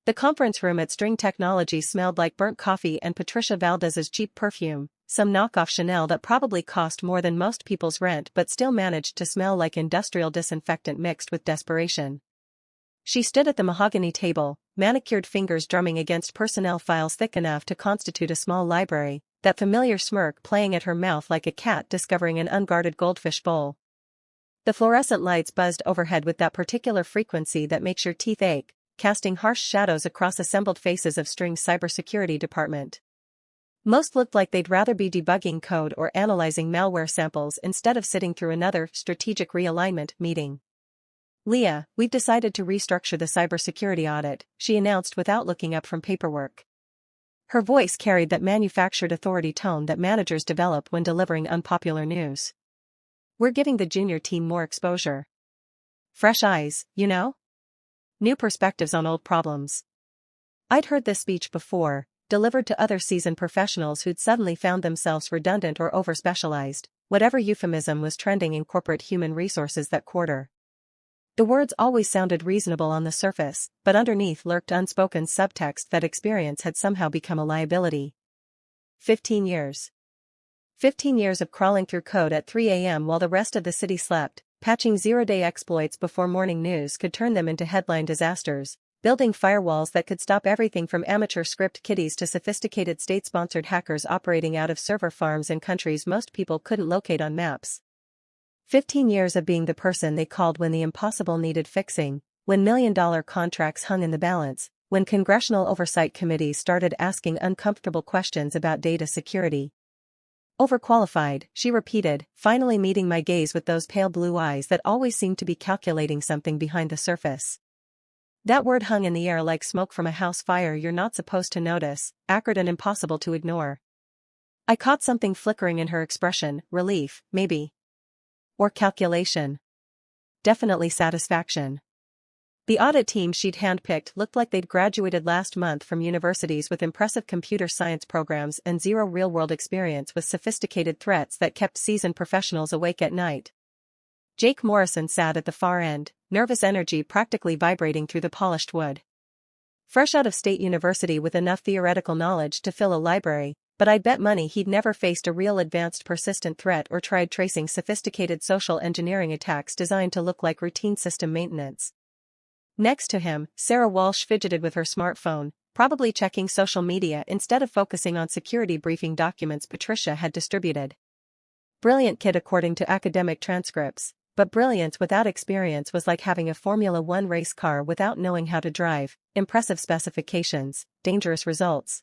The conference room at String Technology smelled like burnt coffee and Patricia Valdez's cheap perfume, some knockoff Chanel that probably cost more than most people's rent but still managed to smell like industrial disinfectant mixed with desperation. She stood at the mahogany table, manicured fingers drumming against personnel files thick enough to constitute a small library, that familiar smirk playing at her mouth like a cat discovering an unguarded goldfish bowl. The fluorescent lights buzzed overhead with that particular frequency that makes your teeth ache, casting harsh shadows across assembled faces of String's cybersecurity department. Most looked like they'd rather be debugging code or analyzing malware samples instead of sitting through another strategic realignment meeting. Leah, we've decided to restructure the cybersecurity audit, she announced without looking up from paperwork. Her voice carried that manufactured authority tone that managers develop when delivering unpopular news. We're giving the junior team more exposure. Fresh eyes, you know? New perspectives on old problems. I'd heard this speech before, delivered to other seasoned professionals who'd suddenly found themselves redundant or over-specialized, whatever euphemism was trending in corporate human resources that quarter. The words always sounded reasonable on the surface, but underneath lurked unspoken subtext that experience had somehow become a liability. 15 years. 15 years of crawling through code at 3 a.m. while the rest of the city slept, patching zero-day exploits before morning news could turn them into headline disasters, building firewalls that could stop everything from amateur script kiddies to sophisticated state-sponsored hackers operating out of server farms in countries most people couldn't locate on maps. 15 years of being the person they called when the impossible needed fixing, when million-dollar contracts hung in the balance, when congressional oversight committees started asking uncomfortable questions about data security. Overqualified, she repeated, finally meeting my gaze with those pale blue eyes that always seemed to be calculating something behind the surface. That word hung in the air like smoke from a house fire you're not supposed to notice, acrid and impossible to ignore. I caught something flickering in her expression, relief, maybe. Or calculation. Definitely satisfaction. The audit team she'd handpicked looked like they'd graduated last month from universities with impressive computer science programs and zero real-world experience with sophisticated threats that kept seasoned professionals awake at night. Jake Morrison sat at the far end, nervous energy practically vibrating through the polished wood. Fresh out of State University with enough theoretical knowledge to fill a library, but I'd bet money he'd never faced a real advanced persistent threat or tried tracing sophisticated social engineering attacks designed to look like routine system maintenance. Next to him, Sarah Walsh fidgeted with her smartphone, probably checking social media instead of focusing on security briefing documents Patricia had distributed. Brilliant kid according to academic transcripts, but brilliance without experience was like having a Formula One race car without knowing how to drive, impressive specifications, dangerous results.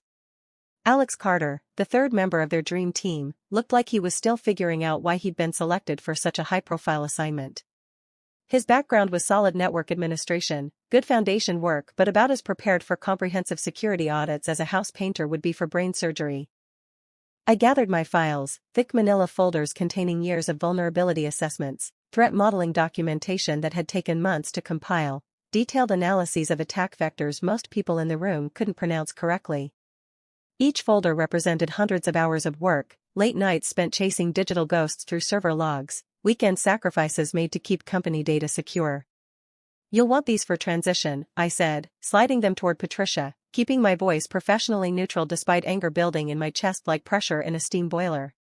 Alex Carter, the third member of their dream team, looked like he was still figuring out why he'd been selected for such a high-profile assignment. His background was solid network administration, good foundation work but about as prepared for comprehensive security audits as a house painter would be for brain surgery. I gathered my files, thick manila folders containing years of vulnerability assessments, threat modeling documentation that had taken months to compile, detailed analyses of attack vectors most people in the room couldn't pronounce correctly. Each folder represented hundreds of hours of work, late nights spent chasing digital ghosts through server logs, weekend sacrifices made to keep company data secure. You'll want these for transition, I said, sliding them toward Patricia, keeping my voice professionally neutral despite anger building in my chest like pressure in a steam boiler.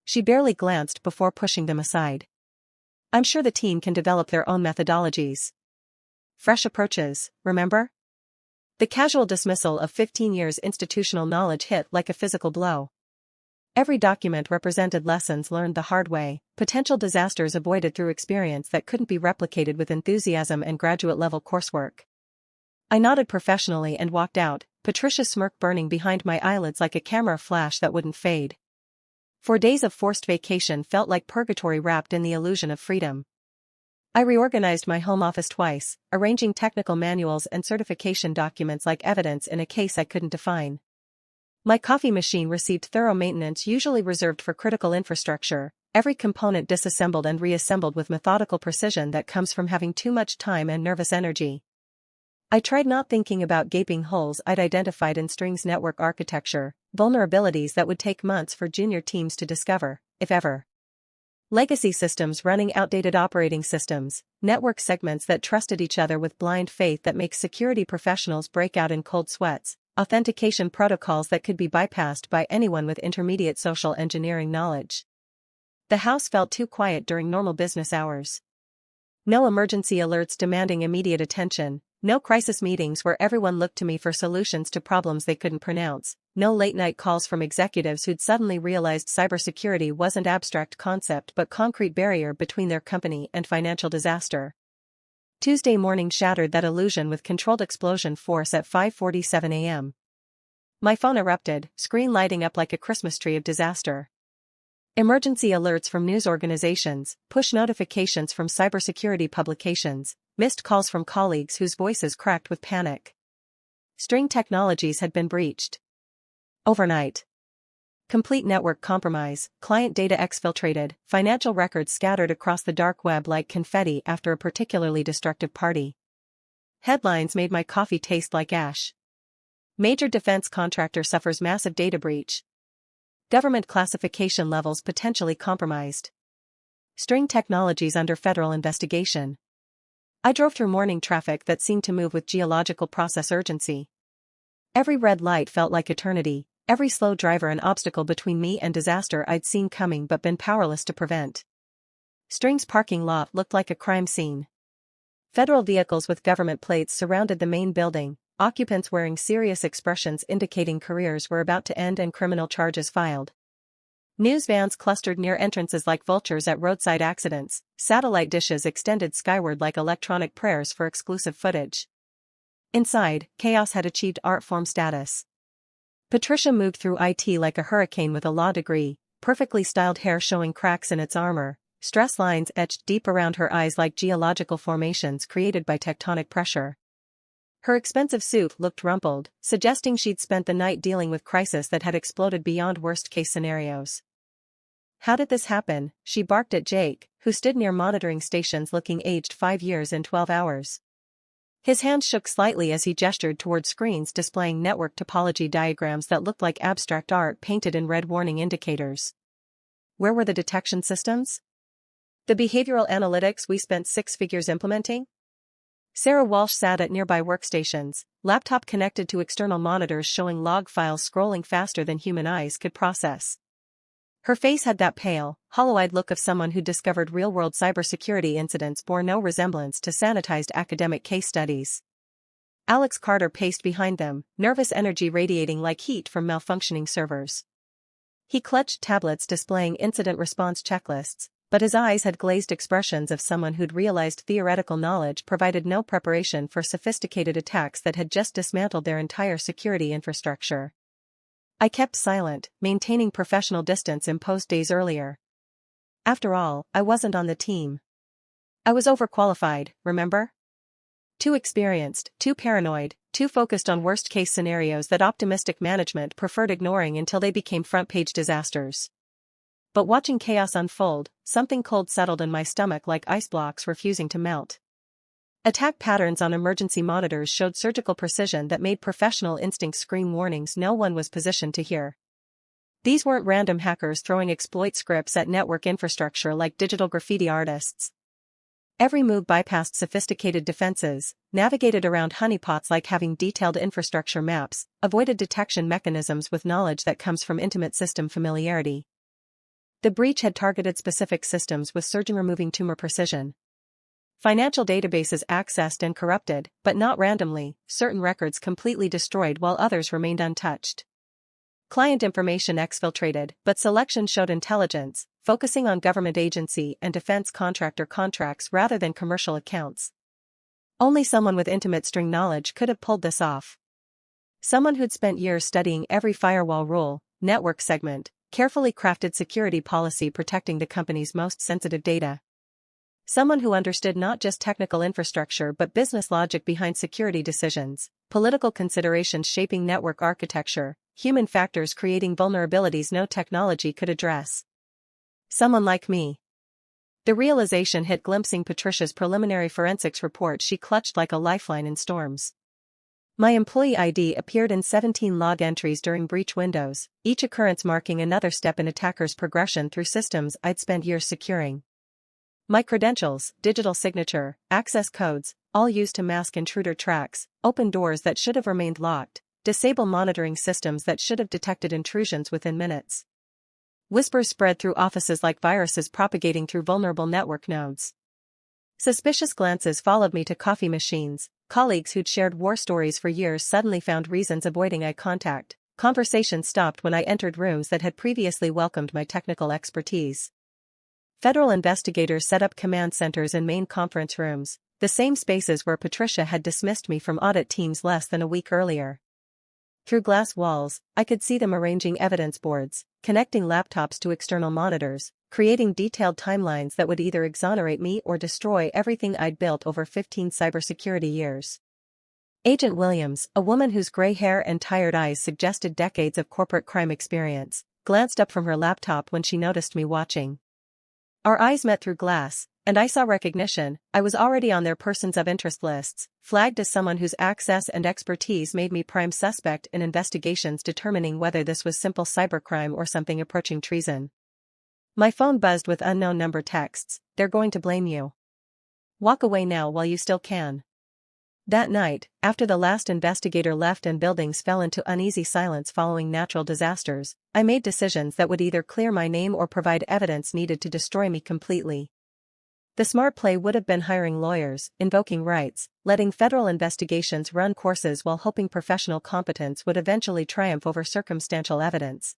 She barely glanced before pushing them aside. I'm sure the team can develop their own methodologies. Fresh approaches, remember? The casual dismissal of 15 years institutional knowledge hit like a physical blow. Every document represented lessons learned the hard way, potential disasters avoided through experience that couldn't be replicated with enthusiasm and graduate-level coursework. I nodded professionally and walked out, Patricia's smirk burning behind my eyelids like a camera flash that wouldn't fade. 4 days of forced vacation felt like purgatory wrapped in the illusion of freedom. I reorganized my home office twice, arranging technical manuals and certification documents like evidence in a case I couldn't define. My coffee machine received thorough maintenance usually reserved for critical infrastructure, every component disassembled and reassembled with methodical precision that comes from having too much time and nervous energy. I tried not thinking about gaping holes I'd identified in String's network architecture, vulnerabilities that would take months for junior teams to discover, if ever. Legacy systems running outdated operating systems, network segments that trusted each other with blind faith that makes security professionals break out in cold sweats, authentication protocols that could be bypassed by anyone with intermediate social engineering knowledge. The house felt too quiet during normal business hours. No emergency alerts demanding immediate attention, no crisis meetings where everyone looked to me for solutions to problems they couldn't pronounce, no late-night calls from executives who'd suddenly realized cybersecurity wasn't abstract concept but concrete barrier between their company and financial disaster. Tuesday morning shattered that illusion with controlled explosion force at 5:47 a.m. My phone erupted, screen lighting up like a Christmas tree of disaster. Emergency alerts from news organizations, push notifications from cybersecurity publications, missed calls from colleagues whose voices cracked with panic. String technologies had been breached. Overnight. Complete network compromise, client data exfiltrated, financial records scattered across the dark web like confetti after a particularly destructive party. Headlines made my coffee taste like ash. Major defense contractor suffers massive data breach. Government classification levels potentially compromised. String technologies under federal investigation. I drove through morning traffic that seemed to move with geological process urgency. Every red light felt like eternity, every slow driver an obstacle between me and disaster I'd seen coming but been powerless to prevent. String's parking lot looked like a crime scene. Federal vehicles with government plates surrounded the main building, occupants wearing serious expressions indicating careers were about to end and criminal charges filed. News vans clustered near entrances like vultures at roadside accidents, satellite dishes extended skyward like electronic prayers for exclusive footage. Inside, chaos had achieved art form status. Patricia moved through IT like a hurricane with a law degree, perfectly styled hair showing cracks in its armor, stress lines etched deep around her eyes like geological formations created by tectonic pressure. Her expensive suit looked rumpled, suggesting she'd spent the night dealing with crisis that had exploded beyond worst-case scenarios. "How did this happen?" she barked at Jake, who stood near monitoring stations looking aged 5 years in 12 hours. His hand shook slightly as he gestured toward screens displaying network topology diagrams that looked like abstract art painted in red warning indicators. Where were the detection systems? The behavioral analytics we spent 6 figures implementing? Sarah Walsh sat at nearby workstations, laptop connected to external monitors showing log files scrolling faster than human eyes could process. Her face had that pale, hollow-eyed look of someone who discovered real-world cybersecurity incidents bore no resemblance to sanitized academic case studies. Alex Carter paced behind them, nervous energy radiating like heat from malfunctioning servers. He clutched tablets displaying incident response checklists, but his eyes had glazed expressions of someone who'd realized theoretical knowledge provided no preparation for sophisticated attacks that had just dismantled their entire security infrastructure. I kept silent, maintaining professional distance imposed days earlier. After all, I wasn't on the team. I was overqualified, remember? Too experienced, too paranoid, too focused on worst-case scenarios that optimistic management preferred ignoring until they became front-page disasters. But watching chaos unfold, something cold settled in my stomach like ice blocks refusing to melt. Attack patterns on emergency monitors showed surgical precision that made professional instincts scream warnings no one was positioned to hear. These weren't random hackers throwing exploit scripts at network infrastructure like digital graffiti artists. Every move bypassed sophisticated defenses, navigated around honeypots like having detailed infrastructure maps, avoided detection mechanisms with knowledge that comes from intimate system familiarity. The breach had targeted specific systems with surgeon-removing tumor precision. Financial databases accessed and corrupted, but not randomly, certain records completely destroyed while others remained untouched. Client information exfiltrated, but selection showed intelligence, focusing on government agency and defense contractor contracts rather than commercial accounts. Only someone with intimate string knowledge could have pulled this off. Someone who'd spent years studying every firewall rule, network segment, carefully crafted security policy protecting the company's most sensitive data. Someone who understood not just technical infrastructure but business logic behind security decisions, political considerations shaping network architecture, human factors creating vulnerabilities no technology could address. Someone like me. The realization hit glimpsing Patricia's preliminary forensics report she clutched like a lifeline in storms. My employee ID appeared in 17 log entries during breach windows, each occurrence marking another step in attackers' progression through systems I'd spent years securing. My credentials, digital signature, access codes, all used to mask intruder tracks, open doors that should have remained locked, disable monitoring systems that should have detected intrusions within minutes. Whispers spread through offices like viruses propagating through vulnerable network nodes. Suspicious glances followed me to coffee machines. Colleagues who'd shared war stories for years suddenly found reasons avoiding eye contact. Conversation stopped when I entered rooms that had previously welcomed my technical expertise. Federal investigators set up command centers in main conference rooms, the same spaces where Patricia had dismissed me from audit teams less than a week earlier. Through glass walls, I could see them arranging evidence boards, connecting laptops to external monitors, creating detailed timelines that would either exonerate me or destroy everything I'd built over 15 cybersecurity years. Agent Williams, a woman whose gray hair and tired eyes suggested decades of corporate crime experience, glanced up from her laptop when she noticed me watching. Our eyes met through glass, and I saw recognition. I was already on their persons of interest lists, flagged as someone whose access and expertise made me prime suspect in investigations determining whether this was simple cybercrime or something approaching treason. My phone buzzed with unknown number texts. They're going to blame you. Walk away now while you still can. That night, after the last investigator left and buildings fell into uneasy silence following natural disasters, I made decisions that would either clear my name or provide evidence needed to destroy me completely. The smart play would have been hiring lawyers, invoking rights, letting federal investigations run courses while hoping professional competence would eventually triumph over circumstantial evidence.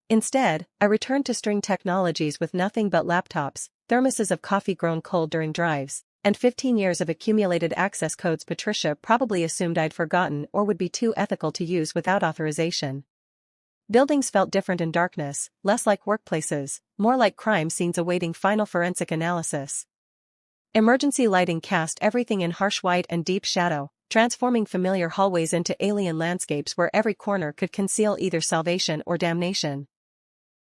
Instead, I returned to string technologies with nothing but laptops, thermoses of coffee grown cold during drives, and 15 years of accumulated access codes Patricia probably assumed I'd forgotten or would be too ethical to use without authorization. Buildings felt different in darkness, less like workplaces, more like crime scenes awaiting final forensic analysis. Emergency lighting cast everything in harsh white and deep shadow, transforming familiar hallways into alien landscapes where every corner could conceal either salvation or damnation.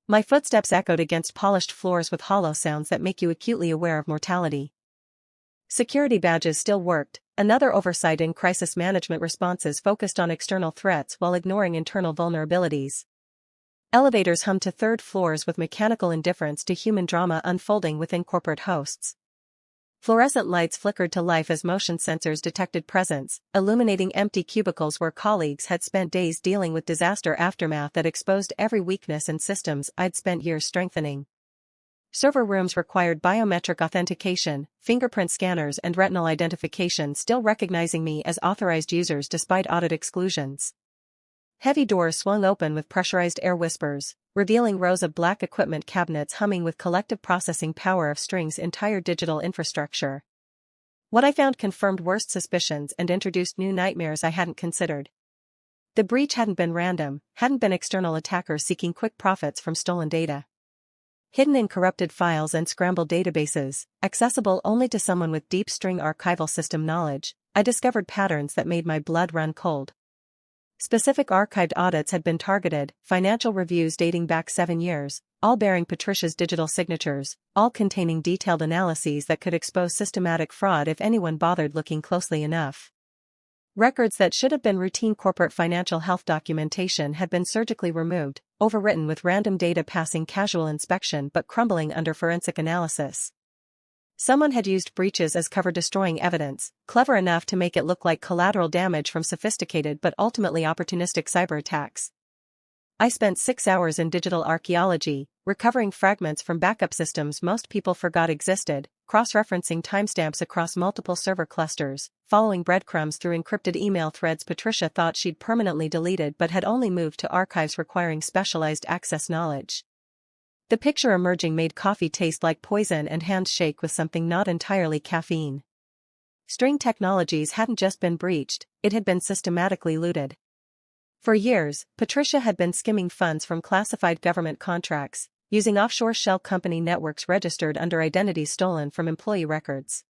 My footsteps echoed against polished floors with hollow sounds that make you acutely aware of mortality. Security badges still worked, another oversight in crisis management responses focused on external threats while ignoring internal vulnerabilities. Elevators hummed to third floors with mechanical indifference to human drama unfolding within corporate hosts. Fluorescent lights flickered to life as motion sensors detected presence, illuminating empty cubicles where colleagues had spent days dealing with disaster aftermath that exposed every weakness in systems I'd spent years strengthening. Server rooms required biometric authentication, fingerprint scanners and retinal identification, still recognizing me as authorized users despite audit exclusions. Heavy doors swung open with pressurized air whispers, revealing rows of black equipment cabinets humming with collective processing power of String's entire digital infrastructure. What I found confirmed worst suspicions and introduced new nightmares I hadn't considered. The breach hadn't been random, hadn't been external attackers seeking quick profits from stolen data. Hidden in corrupted files and scrambled databases, accessible only to someone with deep String archival system knowledge, I discovered patterns that made my blood run cold. Specific archived audits had been targeted, financial reviews dating back 7 years, all bearing Patricia's digital signatures, all containing detailed analyses that could expose systematic fraud if anyone bothered looking closely enough. Records that should have been routine corporate financial health documentation had been surgically removed, overwritten with random data passing casual inspection but crumbling under forensic analysis. Someone had used breaches as cover destroying evidence, clever enough to make it look like collateral damage from sophisticated but ultimately opportunistic cyber attacks. I spent 6 hours in digital archaeology, recovering fragments from backup systems most people forgot existed, cross-referencing timestamps across multiple server clusters, following breadcrumbs through encrypted email threads Patricia thought she'd permanently deleted but had only moved to archives requiring specialized access knowledge. The picture emerging made coffee taste like poison and hands shake with something not entirely caffeine. String technologies hadn't just been breached, it had been systematically looted. For years, Patricia had been skimming funds from classified government contracts, using offshore shell company networks registered under identities stolen from employee records.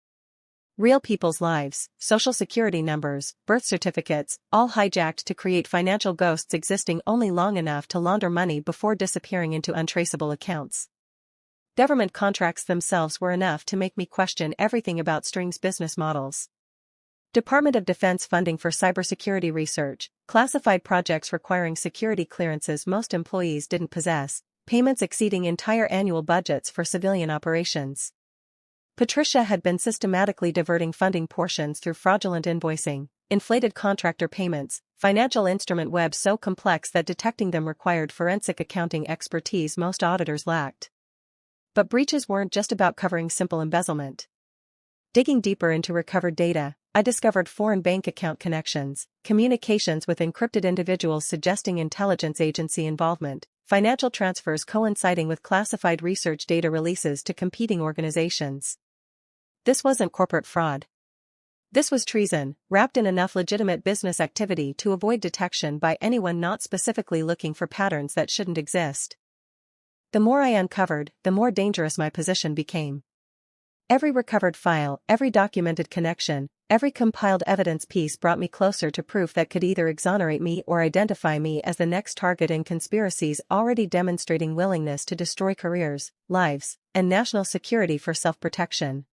Real people's lives, social security numbers, birth certificates, all hijacked to create financial ghosts existing only long enough to launder money before disappearing into untraceable accounts. Government contracts themselves were enough to make me question everything about String's business models. Department of Defense funding for cybersecurity research, classified projects requiring security clearances most employees didn't possess, payments exceeding entire annual budgets for civilian operations. Patricia had been systematically diverting funding portions through fraudulent invoicing, inflated contractor payments, financial instrument webs so complex that detecting them required forensic accounting expertise most auditors lacked. But breaches weren't just about covering simple embezzlement. Digging deeper into recovered data, I discovered foreign bank account connections, communications with encrypted individuals suggesting intelligence agency involvement, financial transfers coinciding with classified research data releases to competing organizations. This wasn't corporate fraud. This was treason, wrapped in enough legitimate business activity to avoid detection by anyone not specifically looking for patterns that shouldn't exist. The more I uncovered, the more dangerous my position became. Every recovered file, every documented connection, every compiled evidence piece brought me closer to proof that could either exonerate me or identify me as the next target in conspiracies already demonstrating willingness to destroy careers, lives, and national security for self-protection.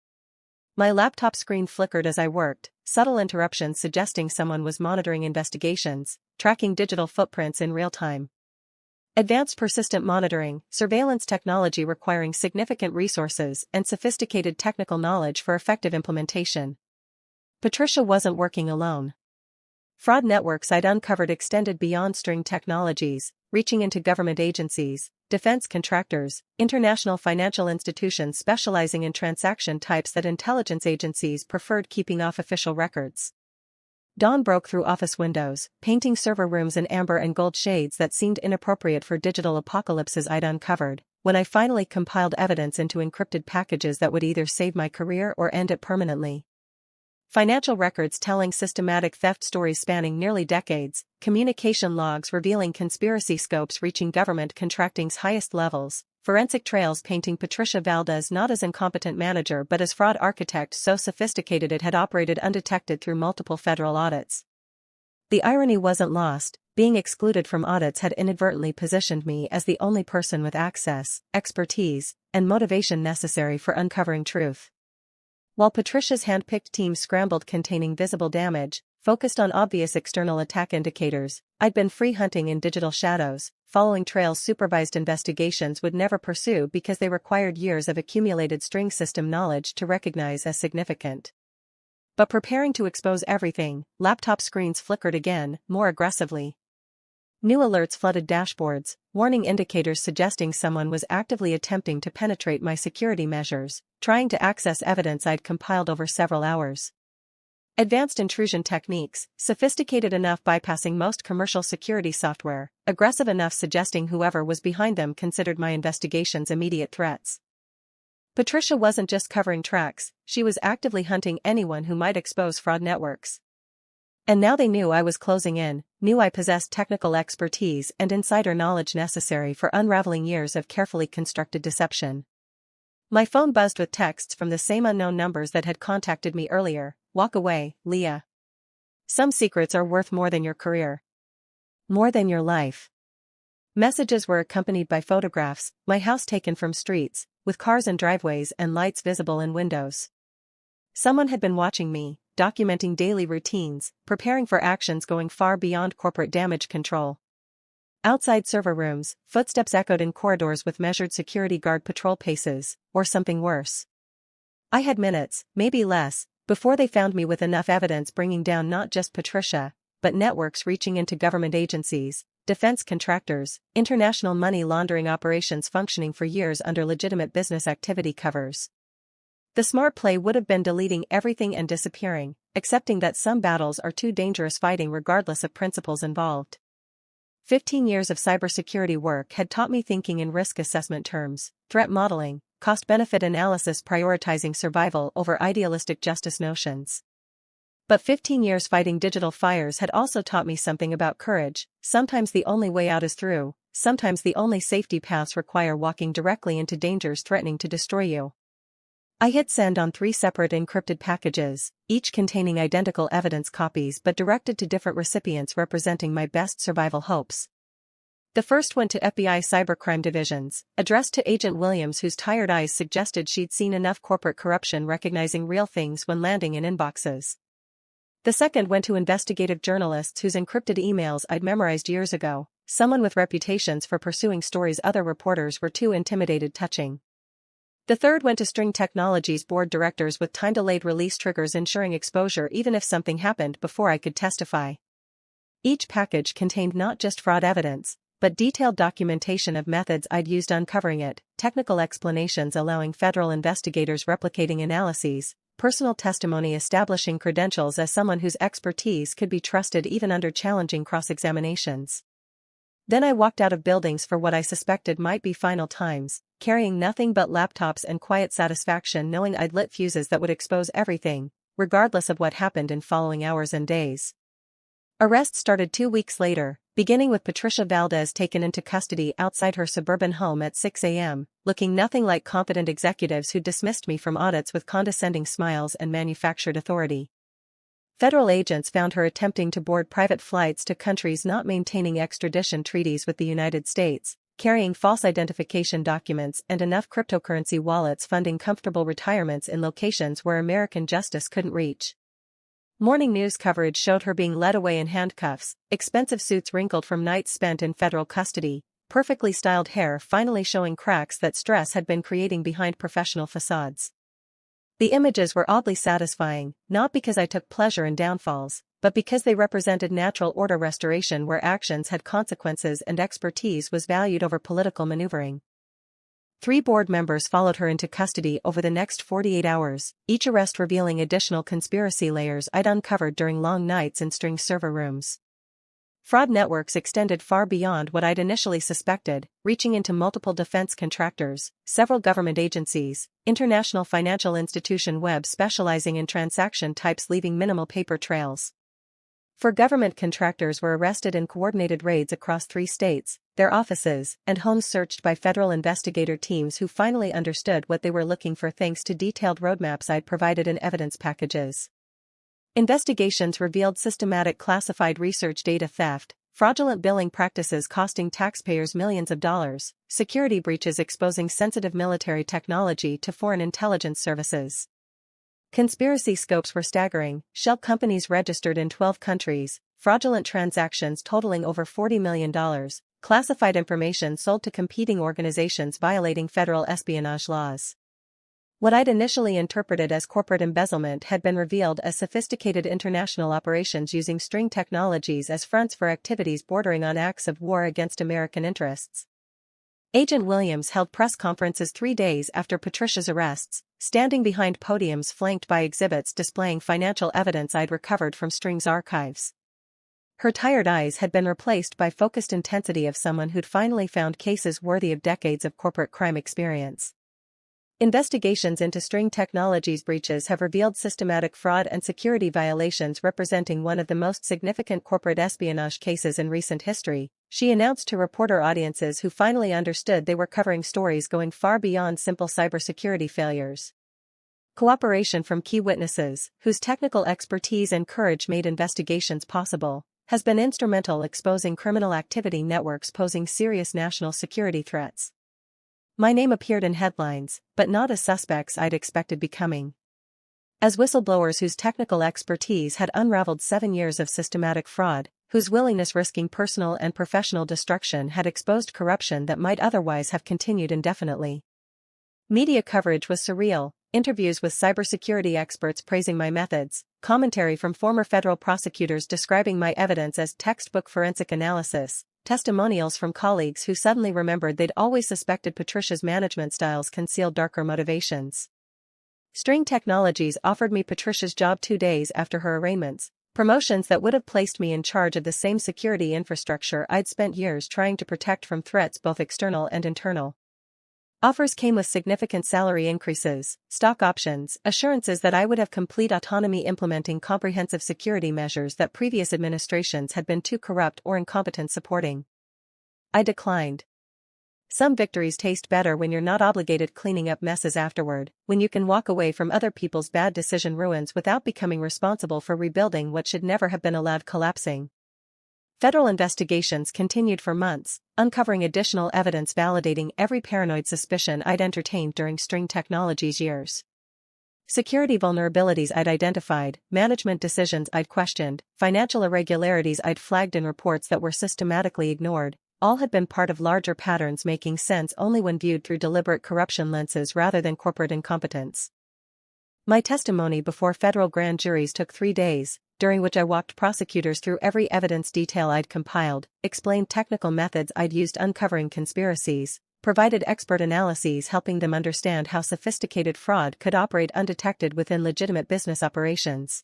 My laptop screen flickered as I worked, subtle interruptions suggesting someone was monitoring investigations, tracking digital footprints in real time. Advanced persistent monitoring, surveillance technology requiring significant resources and sophisticated technical knowledge for effective implementation. Patricia wasn't working alone. Fraud networks I'd uncovered extended beyond string technologies, reaching into government agencies, defense contractors, international financial institutions specializing in transaction types that intelligence agencies preferred keeping off official records. Dawn broke through office windows, painting server rooms in amber and gold shades that seemed inappropriate for digital apocalypses I'd uncovered, when I finally compiled evidence into encrypted packages that would either save my career or end it permanently. Financial records telling systematic theft stories spanning nearly decades, communication logs revealing conspiracy scopes reaching government contracting's highest levels, forensic trails painting Patricia Valdez not as incompetent manager but as fraud architect so sophisticated it had operated undetected through multiple federal audits. The irony wasn't lost, being excluded from audits had inadvertently positioned me as the only person with access, expertise, and motivation necessary for uncovering truth. While Patricia's hand-picked team scrambled containing visible damage, focused on obvious external attack indicators, I'd been free hunting in digital shadows, following trails supervised investigations would never pursue because they required years of accumulated string system knowledge to recognize as significant. But preparing to expose everything, laptop screens flickered again, more aggressively. New alerts flooded dashboards, warning indicators suggesting someone was actively attempting to penetrate my security measures, trying to access evidence I'd compiled over several hours. Advanced intrusion techniques, sophisticated enough bypassing most commercial security software, aggressive enough suggesting whoever was behind them considered my investigations immediate threats. Patricia wasn't just covering tracks, she was actively hunting anyone who might expose fraud networks. And now they knew I was closing in, knew I possessed technical expertise and insider knowledge necessary for unraveling years of carefully constructed deception. My phone buzzed with texts from the same unknown numbers that had contacted me earlier. Walk away, Leah. Some secrets are worth more than your career. More than your life. Messages were accompanied by photographs, my house taken from streets, with cars and driveways and lights visible in windows. Someone had been watching me, documenting daily routines, preparing for actions going far beyond corporate damage control. Outside server rooms, footsteps echoed in corridors with measured security guard patrol paces, or something worse. I had minutes, maybe less, before they found me with enough evidence bringing down not just Patricia, but networks reaching into government agencies, defense contractors, international money laundering operations functioning for years under legitimate business activity covers. The smart play would have been deleting everything and disappearing, accepting that some battles are too dangerous fighting regardless of principles involved. 15 years of cybersecurity work had taught me thinking in risk assessment terms, threat modeling, cost-benefit analysis prioritizing survival over idealistic justice notions. But 15 years fighting digital fires had also taught me something about courage. Sometimes the only way out is through, sometimes the only safety paths require walking directly into dangers threatening to destroy you. I hit send on 3 separate encrypted packages, each containing identical evidence copies but directed to different recipients representing my best survival hopes. The first went to FBI cybercrime divisions, addressed to Agent Williams whose tired eyes suggested she'd seen enough corporate corruption recognizing real things when landing in inboxes. The second went to investigative journalists whose encrypted emails I'd memorized years ago, someone with reputations for pursuing stories other reporters were too intimidated touching. The third went to String Technologies board directors with time-delayed release triggers ensuring exposure even if something happened before I could testify. Each package contained not just fraud evidence, but detailed documentation of methods I'd used uncovering it, technical explanations allowing federal investigators replicating analyses, personal testimony establishing credentials as someone whose expertise could be trusted even under challenging cross-examinations. Then I walked out of buildings for what I suspected might be final times, carrying nothing but laptops and quiet satisfaction knowing I'd lit fuses that would expose everything, regardless of what happened in following hours and days. Arrests started 2 weeks later, beginning with Patricia Valdez taken into custody outside her suburban home at 6 a.m., looking nothing like competent executives who dismissed me from audits with condescending smiles and manufactured authority. Federal agents found her attempting to board private flights to countries not maintaining extradition treaties with the United States, carrying false identification documents and enough cryptocurrency wallets funding comfortable retirements in locations where American justice couldn't reach. Morning news coverage showed her being led away in handcuffs, expensive suits wrinkled from nights spent in federal custody, perfectly styled hair finally showing cracks that stress had been creating behind professional facades. The images were oddly satisfying, not because I took pleasure in downfalls, but because they represented natural order restoration where actions had consequences and expertise was valued over political maneuvering. 3 board members followed her into custody over the next 48 hours, each arrest revealing additional conspiracy layers I'd uncovered during long nights in String server rooms. Fraud networks extended far beyond what I'd initially suspected, reaching into multiple defense contractors, several government agencies, international financial institution web specializing in transaction types leaving minimal paper trails. 4 government contractors were arrested in coordinated raids across 3 states, their offices and homes searched by federal investigator teams who finally understood what they were looking for thanks to detailed roadmaps I'd provided in evidence packages. Investigations revealed systematic classified research data theft, fraudulent billing practices costing taxpayers millions of dollars, security breaches exposing sensitive military technology to foreign intelligence services. Conspiracy scopes were staggering, shell companies registered in 12 countries, fraudulent transactions totaling over $40 million, classified information sold to competing organizations violating federal espionage laws. What I'd initially interpreted as corporate embezzlement had been revealed as sophisticated international operations using String Technologies as fronts for activities bordering on acts of war against American interests. Agent Williams held press conferences 3 days after Patricia's arrests, standing behind podiums flanked by exhibits displaying financial evidence I'd recovered from String's archives. Her tired eyes had been replaced by focused intensity of someone who'd finally found cases worthy of decades of corporate crime experience. Investigations into String Technologies breaches have revealed systematic fraud and security violations representing one of the most significant corporate espionage cases in recent history, she announced to reporter audiences who finally understood they were covering stories going far beyond simple cybersecurity failures. Cooperation from key witnesses, whose technical expertise and courage made investigations possible, has been instrumental exposing criminal activity networks posing serious national security threats. My name appeared in headlines, but not as suspects I'd expected becoming. As whistleblowers whose technical expertise had unraveled 7 years of systematic fraud, whose willingness risking personal and professional destruction had exposed corruption that might otherwise have continued indefinitely. Media coverage was surreal, interviews with cybersecurity experts praising my methods, commentary from former federal prosecutors describing my evidence as textbook forensic analysis, testimonials from colleagues who suddenly remembered they'd always suspected Patricia's management styles concealed darker motivations. String Technologies offered me Patricia's job 2 days after her arraignments, promotions that would have placed me in charge of the same security infrastructure I'd spent years trying to protect from threats both external and internal. Offers came with significant salary increases, stock options, assurances that I would have complete autonomy implementing comprehensive security measures that previous administrations had been too corrupt or incompetent supporting. I declined. Some victories taste better when you're not obligated cleaning up messes afterward, when you can walk away from other people's bad decision ruins without becoming responsible for rebuilding what should never have been allowed collapsing. Federal investigations continued for months, uncovering additional evidence validating every paranoid suspicion I'd entertained during String Technologies' years. Security vulnerabilities I'd identified, management decisions I'd questioned, financial irregularities I'd flagged in reports that were systematically ignored, all had been part of larger patterns making sense only when viewed through deliberate corruption lenses rather than corporate incompetence. My testimony before federal grand juries took 3 days, during which I walked prosecutors through every evidence detail I'd compiled, explained technical methods I'd used uncovering conspiracies, provided expert analyses helping them understand how sophisticated fraud could operate undetected within legitimate business operations.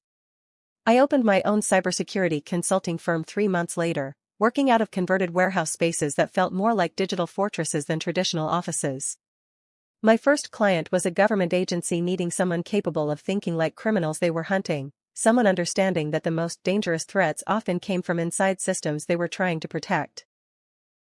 I opened my own cybersecurity consulting firm 3 months later, working out of converted warehouse spaces that felt more like digital fortresses than traditional offices. My first client was a government agency needing someone capable of thinking like criminals they were hunting, someone understanding that the most dangerous threats often came from inside systems they were trying to protect.